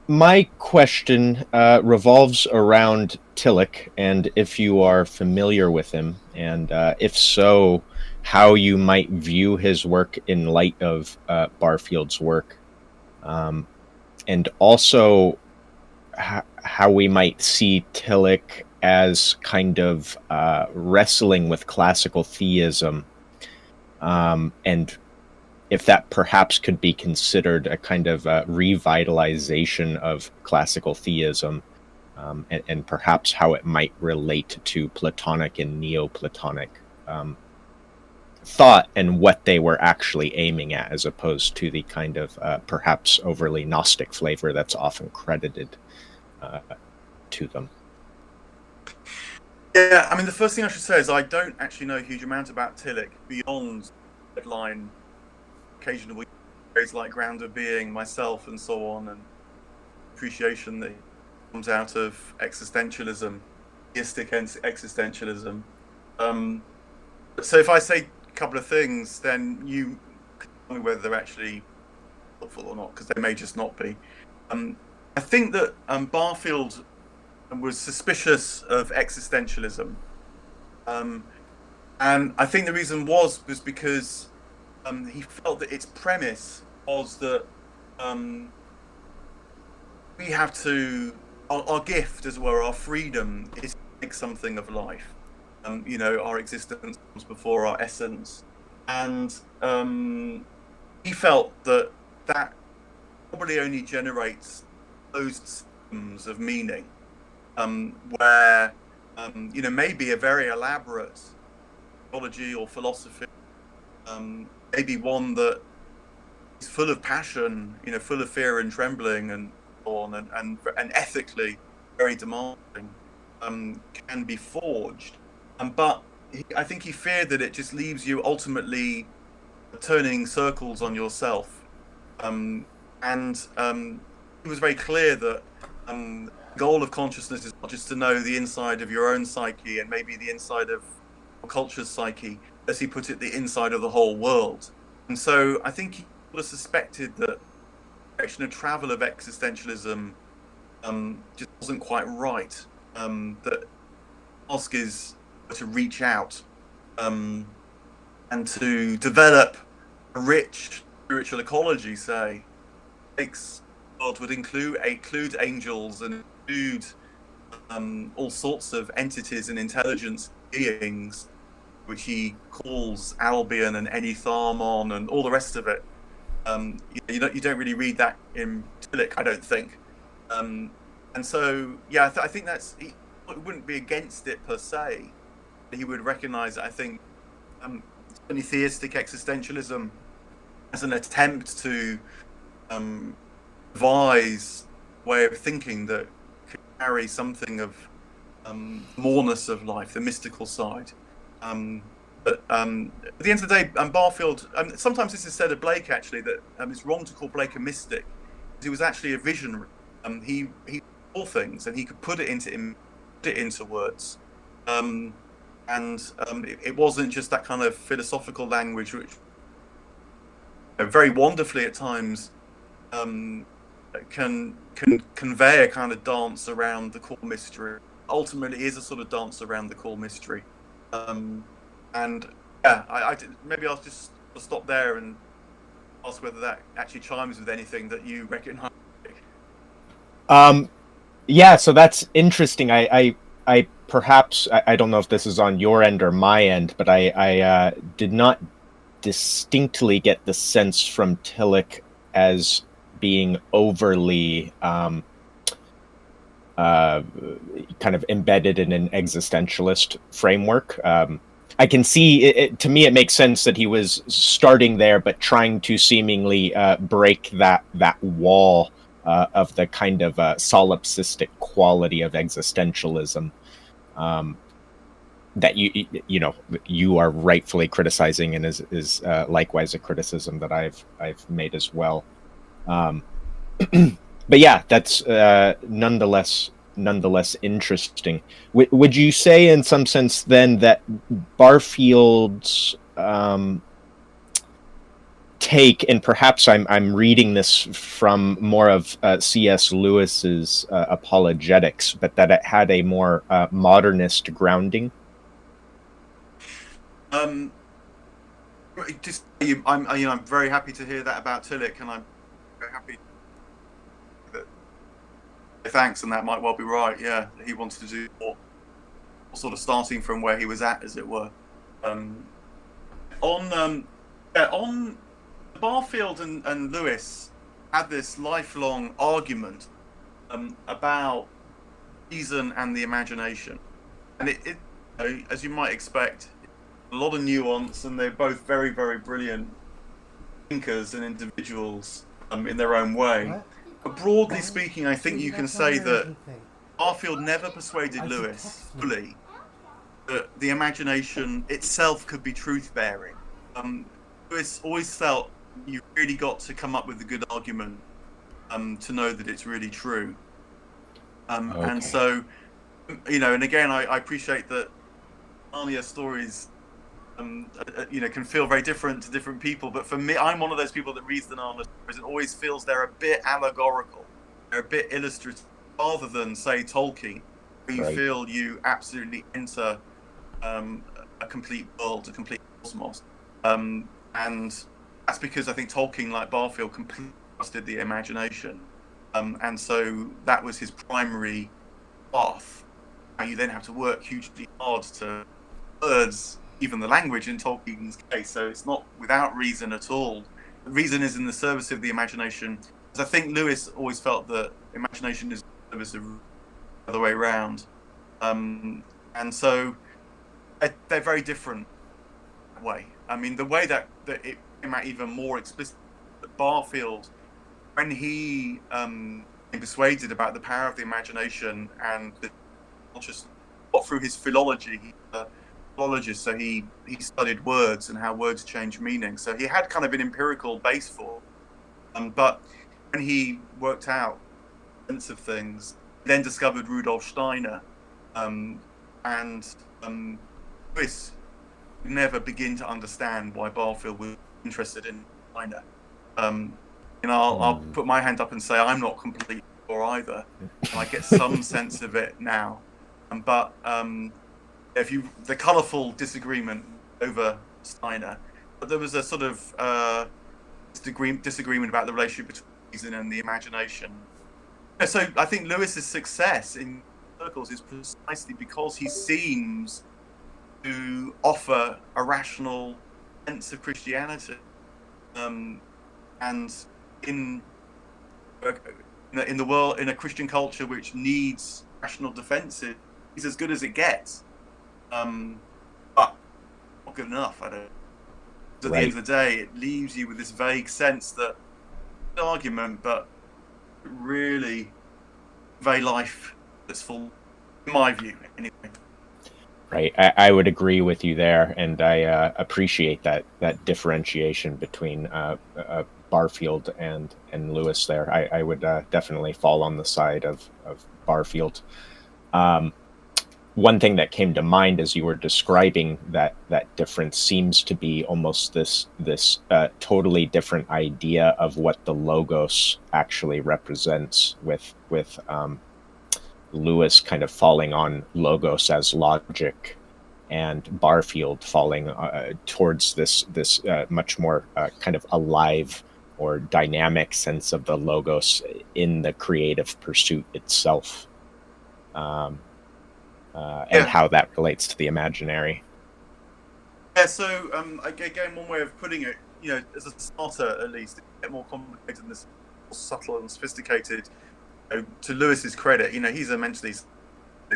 My question revolves around Tillich, and if you are familiar with him, and if so, how you might view his work in light of Barfield's work, and also how we might see Tillich as kind of wrestling with classical theism, and if that perhaps could be considered a kind of revitalization of classical theism, and perhaps how it might relate to Platonic and Neoplatonic thought, and what they were actually aiming at, as opposed to the kind of perhaps overly Gnostic flavor that's often credited to them. Yeah, I mean, the first thing I should say is I don't actually know a huge amount about Tillich beyond headline, occasional phrase like grounded being, myself, and so on, and appreciation that comes out of existentialism, theistic existentialism. So if I say a couple of things, then you can tell me whether they're actually helpful or not, because they may just not be. I think that Barfield was suspicious of existentialism, and I think the reason was because he felt that its premise was that we have to, our gift, as it were, our freedom is to make something of life. Our existence comes before our essence, and he felt that probably only generates those systems of meaning, where maybe a very elaborate ecology or philosophy, maybe one that is full of passion, full of fear and trembling and so on, and ethically very demanding, can be forged. But I think he feared that it just leaves you ultimately turning circles on yourself. And he was very clear that the goal of consciousness is not just to know the inside of your own psyche and maybe the inside of culture's psyche, as he put it, the inside of the whole world. And so I think he would have suspected that the direction of travel of existentialism just wasn't quite right. That ask is to reach out and to develop a rich spiritual ecology, say, God would include angels and include all sorts of entities and intelligence beings, which he calls Albion and Enitharmon and all the rest of it. You don't really read that in Tillich, I don't think. And so, yeah, I think he wouldn't be against it per se. He would recognise, I think, certainly theistic existentialism as an attempt to devise a way of thinking that could carry something of moreness of life, the mystical side. But at the end of the day, Barfield, sometimes this is said of Blake, actually, that it's wrong to call Blake a mystic, because he was actually a visionary. He saw things and he could put it into words. It wasn't just that kind of philosophical language, which very wonderfully at times can convey a kind of dance around the core mystery. Ultimately, is a sort of dance around the core mystery. Maybe I'll just stop there and ask whether that actually chimes with anything that you recognise. Yeah, so that's interesting. I perhaps I don't know if this is on your end or my end, but I did not distinctly get the sense from Tillich as being overly kind of embedded in an existentialist framework. I can see to me it makes sense that he was starting there, but trying to seemingly break that wall of the kind of solipsistic quality of existentialism that you are rightfully criticizing, and is likewise a criticism that I've made as well. But yeah, that's nonetheless interesting. Would you say, in some sense, then, that Barfield's take, and perhaps I'm reading this from more of C.S. Lewis's apologetics, but that it had a more modernist grounding? I'm very happy to hear that about Tillich, and I'm very happy that thanks, and that might well be right. Yeah, he wanted to do more, sort of starting from where he was at, as it were. On Barfield and Lewis had this lifelong argument about reason and the imagination, and it as you might expect, a lot of nuance, and they're both very, very brilliant thinkers and individuals in their own way. What? But broadly speaking, I think you can say that Barfield never persuaded Lewis fully that the imagination itself could be truth-bearing. Lewis always felt you really got to come up with a good argument to know that it's really true. And so, and again, I appreciate that Narnia stories, can feel very different to different people. But for me, I'm one of those people that reads the Narnia stories and always feels they're a bit allegorical, they're a bit illustrative, rather than, say, Tolkien, where you feel you absolutely enter a complete world, a complete cosmos. And that's because I think Tolkien, like Barfield, completely trusted the imagination. And so that was his primary path. And you then have to work hugely hard to words, even the language in Tolkien's case. So it's not without reason at all. The reason is in the service of the imagination. Because I think Lewis always felt that imagination is the service of the other way around. And so they're very different that way. I mean, the way that it came out even more explicit, that Barfield, when he became persuaded about the power of the imagination and the consciousness, through his philology, he's a philologist, so he studied words and how words change meaning. So he had kind of an empirical base for it. But when he worked out the sense of things, he then discovered Rudolf Steiner, and Lewis could never begin to understand why Barfield was interested in Steiner. I'll put my hand up and say I'm not completely sure either. And I get some sense of it now. But the colourful disagreement over Steiner, but there was a sort of disagreement about the relationship between reason and the imagination. So I think Lewis's success in circles is precisely because he seems to offer a rational sense of Christianity, and in the world, in a Christian culture which needs rational defenses, he's as good as it gets. But not good enough, I don't. At the end of the day, it leaves you with this vague sense that the argument, but really, very life that's full, in my view, anyway. Right, I would agree with you there, and I appreciate that differentiation between Barfield and Lewis there. I would definitely fall on the side of Barfield. One thing that came to mind as you were describing that difference seems to be almost this totally different idea of what the logos actually represents, with Lewis kind of falling on logos as logic, and Barfield falling towards this much more kind of alive or dynamic sense of the logos in the creative pursuit itself. And how that relates to the imaginary. Yeah, so again, one way of putting it, as a starter at least, it's a bit more complicated than this, more subtle and sophisticated. To Lewis's credit, he's a mentally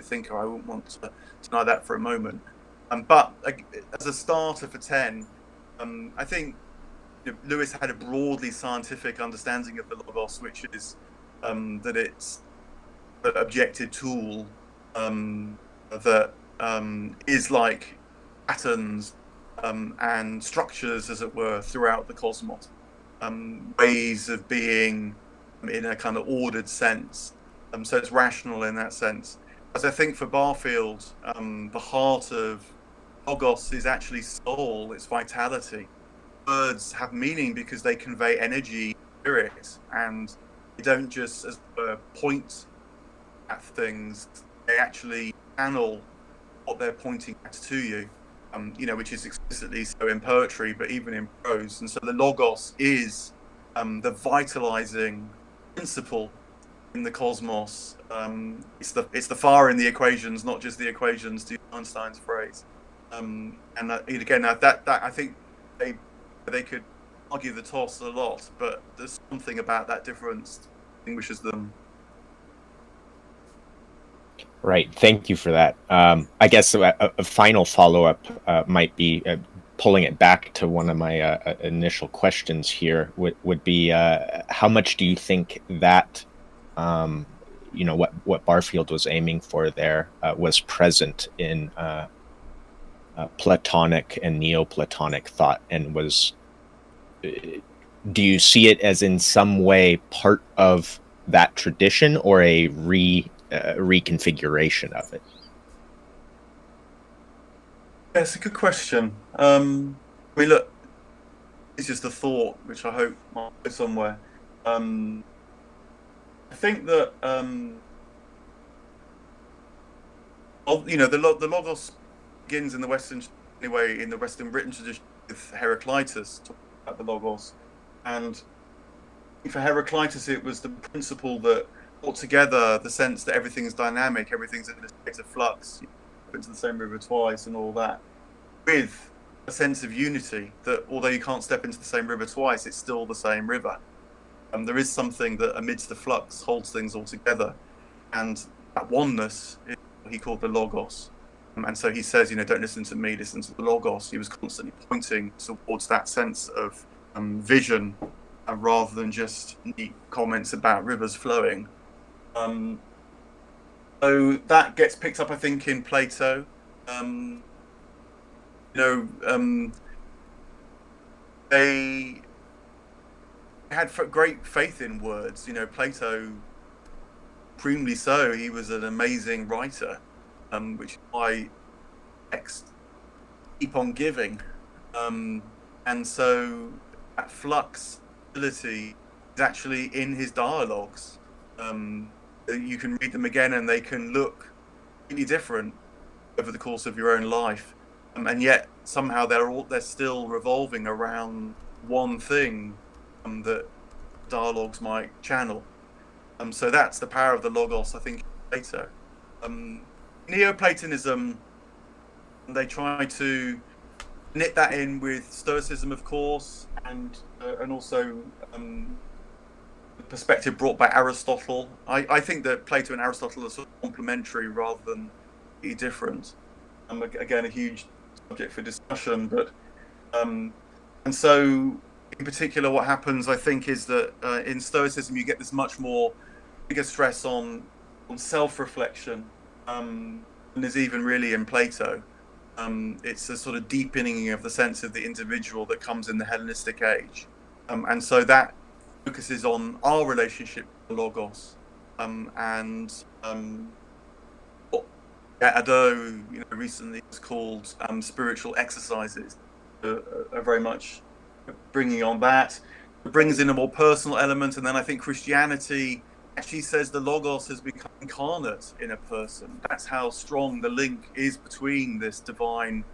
thinker. I wouldn't want to deny that for a moment. But as a starter for 10, I think Lewis had a broadly scientific understanding of the logos, which is that it's an objective tool that is like patterns and structures, as it were, throughout the cosmos, ways of being in a kind of ordered sense. So it's rational in that sense. As I think for Barfield, the heart of logos is actually soul, it's vitality. Words have meaning because they convey energy, spirit, and they don't just point at things, they actually channel what they're pointing at to you, which is explicitly so in poetry, but even in prose. And so the logos is the vitalizing principle in the cosmos. It's the fire in the equations, not just the equations, to use Einstein's phrase. And again, that I think they could argue the toss a lot, but there's something about that difference that distinguishes them. Right. Thank you for that. I guess a final follow-up might be pulling it back to one of my initial questions here would be how much do you think that what Barfield was aiming for there was present in Platonic and Neoplatonic thought, and was, do you see it as in some way part of that tradition, or a reconfiguration of it? Yeah, it's a good question. I mean, look, it's just a thought which I hope might go somewhere. I think that the logos begins in the Western, anyway, in the Western written tradition with Heraclitus talking about the logos, and for Heraclitus it was the principle that brought together the sense that everything's dynamic, everything's in a state of flux, into the same river twice and all that, with a sense of unity that although you can't step into the same river twice, it's still the same river. There is something that amidst the flux holds things all together, and that oneness is what he called the logos. And so he says, don't listen to me, listen to the logos. He was constantly pointing towards that sense of vision, rather than just neat comments about rivers flowing. So that gets picked up, I think, in Plato. They had great faith in words. Plato, supremely so, he was an amazing writer, which is why texts keep on giving. And so that flexibility is actually in his dialogues. You can read them again and they can look really different over the course of your own life. And yet somehow they're still revolving around one thing that dialogues might channel. So that's the power of the logos, I think, Plato. Neoplatonism, they try to knit that in with Stoicism, of course, and also the perspective brought by Aristotle. I think that Plato and Aristotle are sort of complementary rather than different. Again, a huge subject for discussion, but and so in particular what happens, I think, is that in Stoicism you get this much more bigger stress on self-reflection than is even really in Plato. It's a sort of deepening of the sense of the individual that comes in the Hellenistic age, and so that focuses on our relationship to Logos, although recently it's called spiritual exercises, are very much bringing on that. It brings in a more personal element, and then I think Christianity actually says the Logos has become incarnate in a person. That's how strong the link is between this divine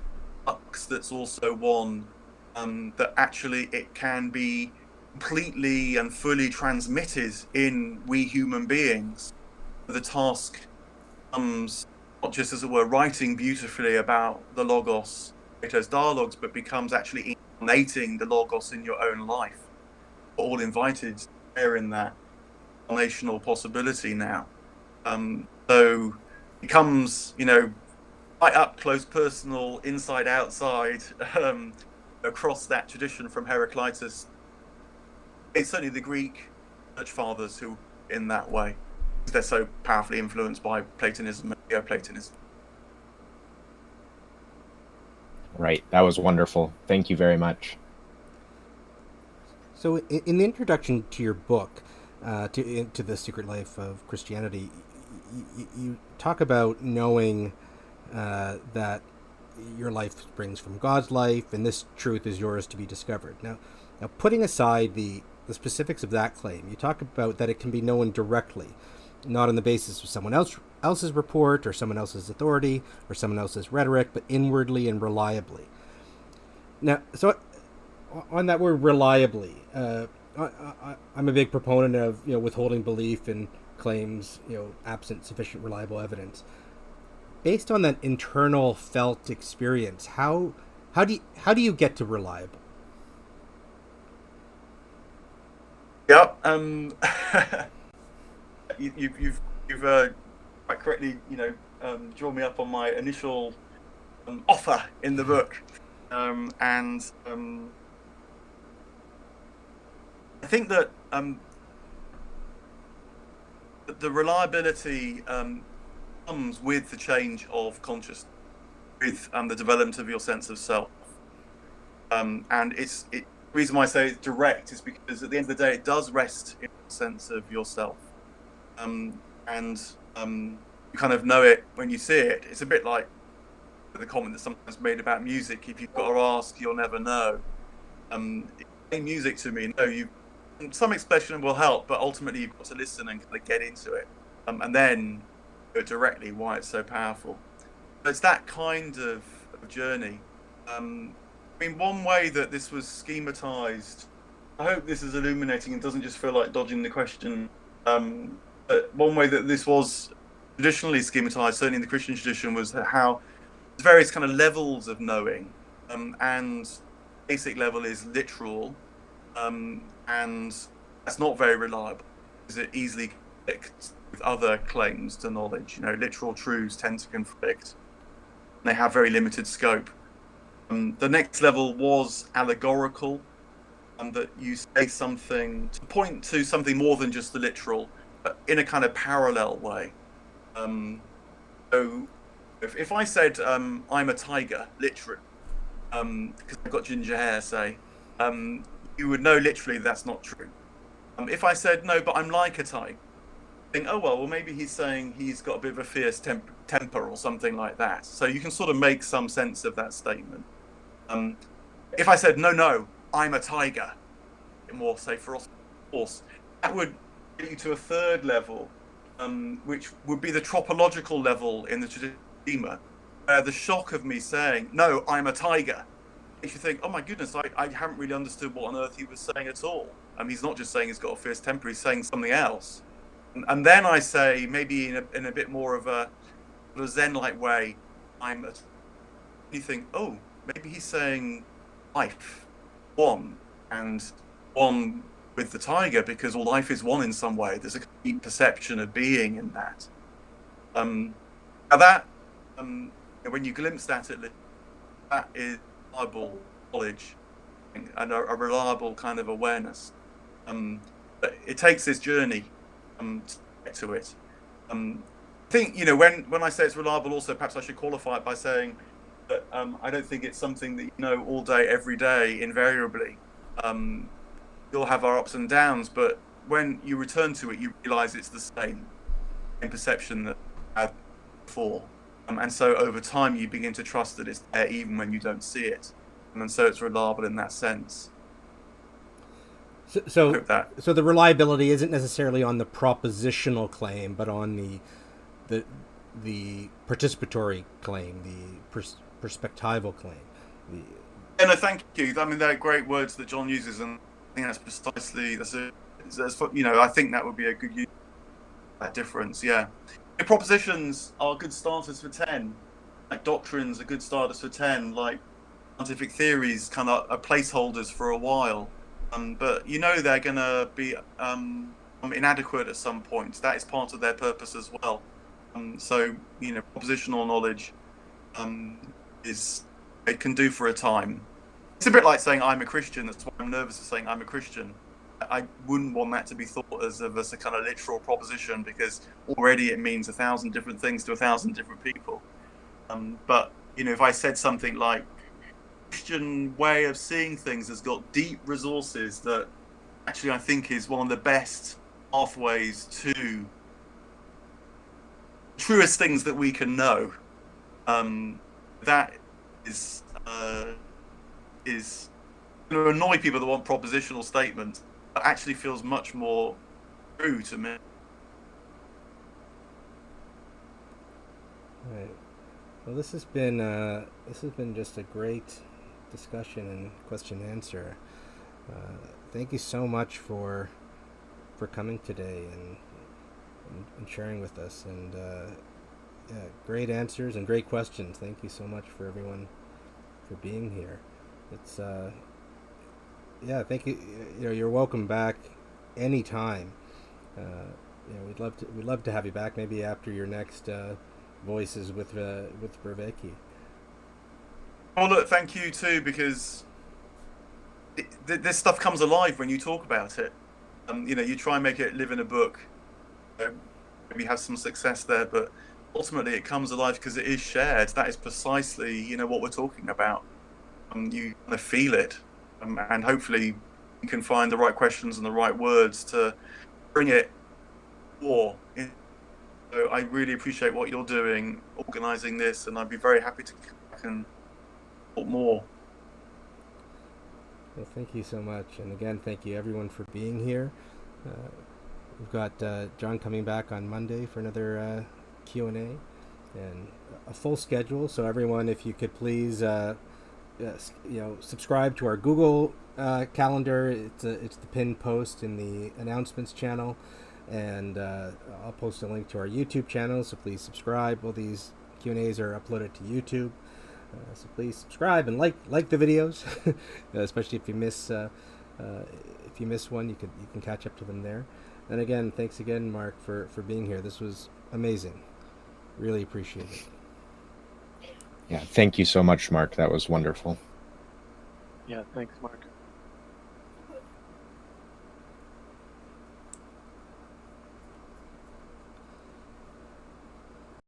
flux that's also one, that actually it can be completely and fully transmitted in we human beings. The task comes not just, as it were, writing beautifully about the Logos, Plato's dialogues, but becomes actually incarnating the Logos in your own life. We're all invited to share in that incarnational possibility now. So it becomes, quite up close, personal, inside, outside, across that tradition from Heraclitus. It's certainly the Greek church fathers who in that way. They're so powerfully influenced by Platonism and Neoplatonism. Right. That was wonderful. Thank you very much. So in the introduction to your book, to the Secret Life of Christianity, you talk about knowing that your life springs from God's life, and this truth is yours to be discovered. Now putting aside the specifics of that claim, you talk about that it can be known directly, not on the basis of someone else's report or someone else's authority or someone else's rhetoric, but inwardly and reliably. Now, so on that word reliably, I'm a big proponent of withholding belief in claims absent sufficient reliable evidence. Based on that internal felt experience, how do you get to reliable? Yeah, you've quite correctly drawn me up on my initial offer in the book, and I think that the reliability comes with the change of consciousness. with the development of your sense of self. And the reason why I say it's direct is because at the end of the day, it does rest in the sense of yourself. And you kind of know it when you see it. It's a bit like the comment that's sometimes made about music: if you've got to ask, you'll never know. Music to me, some expression will help, but ultimately you've got to listen and kind of get into it, and then go directly why it's so powerful. So it's that kind of journey. One way that this was schematized, I hope this is illuminating and doesn't just feel like dodging the question. But one way that this was traditionally schematized, certainly in the Christian tradition, was how there's various kind of levels of knowing, and basic level is literal, and that's not very reliable because it easily conflicts with other claims to knowledge. Literal truths tend to conflict. They have very limited scope. The next level was allegorical, and that you say something to point to something more than just the literal, but in a kind of parallel way. So if I said I'm a tiger, literally, because I've got ginger hair, say, you would know literally that's not true. If I said no, but I'm like a tiger, think, oh well, maybe he's saying he's got a bit of a fierce temper or something like that. So you can sort of make some sense of that statement. If I said no, I'm a tiger, more say for horse, that would get you to a third level, which would be the tropological level in the tradition. The shock of me saying, no, I'm a tiger, makes you think, oh my goodness, I haven't really understood what on earth he was saying at all. He's not just saying he's got a fierce temper, he's saying something else. And then I say, maybe in a bit more of a Zen-like way, you think, oh, maybe he's saying life, one, and one with the tiger, because all life is one in some way. There's a complete perception of being in that. Now that, when you glimpse that, that is reliable knowledge and a reliable kind of awareness. But it takes this journey to get to it. I think, when I say it's reliable, also perhaps I should qualify it by saying that I don't think it's something that you know all day, every day, invariably. You'll have our ups and downs, but when you return to it, you realize it's the same perception that you had before. And so over time, you begin to trust that it's there even when you don't see it. And so it's reliable in that sense. So the reliability isn't necessarily on the propositional claim, but on the participatory claim, the perspectival claim. No, thank you. They're great words that John uses, and I think that's precisely I think that would be a good use of that difference. Yeah, propositions are good starters for 10. Like doctrines are good starters for 10. Like scientific theories kind of are placeholders for a while. But they're going to be inadequate at some point. That is part of their purpose as well. So propositional knowledge it can do for a time. It's a bit like saying I'm a Christian. That's why I'm nervous of saying I'm a Christian. I wouldn't want that to be thought as a kind of literal proposition, because already it means 1,000 different things to 1,000 different people. But if I said something like, Christian way of seeing things has got deep resources that actually I think is one of the best pathways to truest things that we can know. That is going to annoy people that want propositional statements, but actually feels much more true to me. Right. Well, this has been just a great discussion and question and answer. Thank you so much for coming today and sharing with us, and great answers and great questions. Thank you so much for everyone for being here. It's thank you. You're welcome back anytime. We'd love to have you back, maybe after your next Voices with Vervaeke. Well, look, thank you too, because this stuff comes alive when you talk about it. You try and make it live in a book. Maybe have some success there, but ultimately it comes alive because it is shared. That is precisely, what we're talking about. You kind of feel it, and hopefully you can find the right questions and the right words to bring it more. So I really appreciate what you're doing, organising this, and I'd be very happy to come back and talk more. Well, thank you so much, and again, thank you everyone for being here. We've got John coming back on Monday for another Q&A and a full schedule. So everyone, if you could please, subscribe to our Google calendar. It's the pinned post in the announcements channel, and I'll post a link to our YouTube channel. So please subscribe. All these Q&As are uploaded to YouTube. So please subscribe and like the videos, especially if you miss one, you can catch up to them there. And again, thanks again, Mark, for being here. This was amazing. Really appreciate it. Yeah, thank you so much, Mark. That was wonderful. Yeah, thanks, Mark.